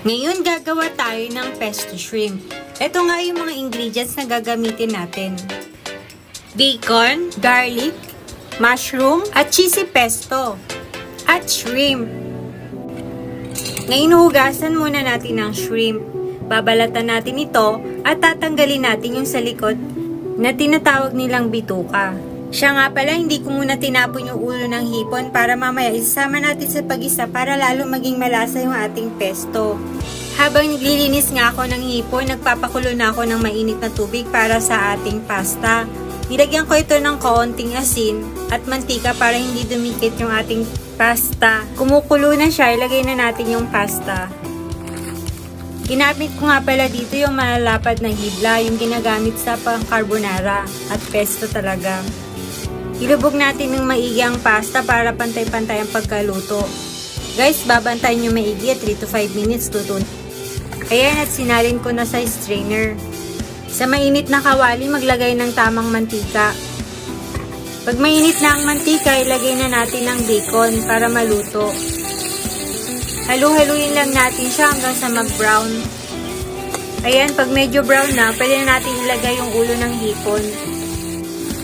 Ngayon gagawa tayo ng pesto shrimp. Ito nga yung mga ingredients na gagamitin natin. Bacon, garlic, mushroom, at cheesy pesto, at shrimp. Ngayon hugasan muna natin ang shrimp. Babalatan natin ito at tatanggalin natin yung sa likod na tinatawag nilang bituka. Siya nga pala, hindi ko muna tinapon yung ulo ng hipon para mamaya isasama natin sa pag-isa para lalo maging malasa yung ating pesto. Habang naglilinis nga ako ng hipon, nagpapakulo na ako ng mainit na tubig para sa ating pasta. Nilagyan ko ito ng kaunting asin at mantika para hindi dumikit yung ating pasta. Kumukulo na siya, ilagay na natin yung pasta. Ginamit ko nga pala dito yung malalapad na hibla, yung ginagamit sa pang-carbonara at pesto talaga. Ilubog natin ng maigi ang pasta para pantay-pantay ang pagkaluto. Guys, babantayin nyo maigi at 3 to 5 minutes tutun. Ayan, at sinalin ko na sa strainer. Sa mainit na kawali, maglagay ng tamang mantika. Pag mainit na ang mantika, ilagay na natin ang bacon para maluto. Halu-haluin lang natin siya hanggang sa mag-brown. Ayan, pag medyo brown na, pwede na natin ilagay yung ulo ng hipon.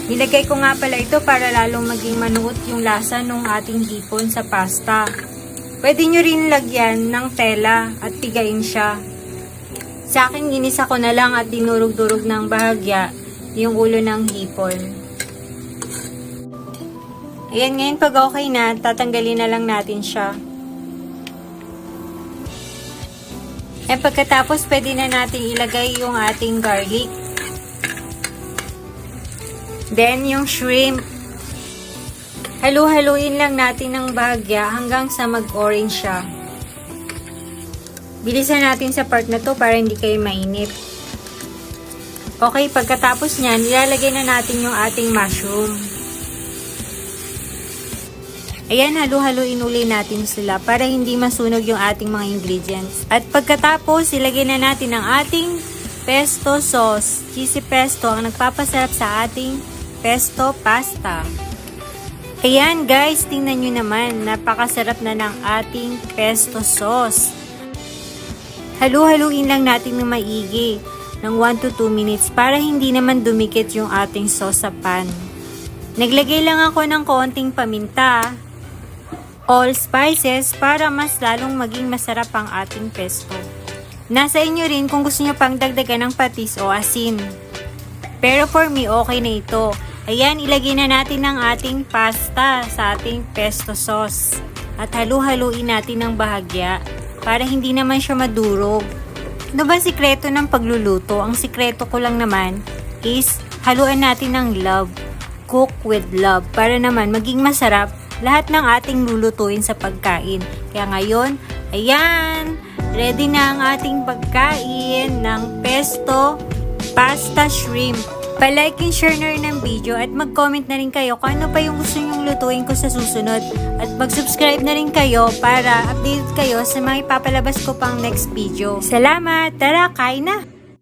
Nilagay ko nga pala ito para lalong maging manuot yung lasa ng ating hipon sa pasta. Pwede nyo rin lagyan ng tela at pigain siya. Sa akin, ginisa ko na lang at dinurog-durog ng bahagya yung ulo ng hipon. Ayan, ngayon pag okay na, tatanggalin na lang natin siya. At pagkatapos, pwede na natin ilagay yung ating garlic. Then, yung shrimp. Halu-haluin lang natin ng bahagya hanggang sa mag-orange siya. Bilisan natin sa part na to para hindi kayo mainit. Okay, pagkatapos nyan, ilalagay na natin yung ating mushroom. Ayan, halu-haluin uli natin sila para hindi masunog yung ating mga ingredients. At pagkatapos, ilagay na natin ang ating pesto sauce. Cheesy pesto ang nagpapasarap sa ating pesto pasta. Ayan guys, tingnan nyo naman, napakasarap na ng ating pesto sauce. Halu-haluin lang natin ng maigi ng 1 to 2 minutes para hindi naman dumikit yung ating sauce sa pan. Naglagay lang ako ng konting paminta, all spices para mas lalong maging masarap ang ating pesto. Nasa inyo rin kung gusto nyo pang dagdagan ng patis o asin. Pero for me, okay na ito. Ayan, ilagay na natin ang ating pasta sa ating pesto sauce. At halu-haluin natin ng bahagya para hindi naman siya madurog. Ano ba sikreto ng pagluluto? Ang sikreto ko lang naman is haluan natin ng love. Cook with love para naman maging masarap lahat ng ating lulutuin sa pagkain. Kaya ngayon, ayan, ready na ang ating pagkain ng pesto pasta shrimp. Pa-like and share na rin ng video at mag-comment na rin kayo kung ano pa yung gusto nyong lutuin ko sa susunod. At mag-subscribe na rin kayo para updated kayo sa mga ipapalabas ko pang next video. Salamat! Tara, kain na!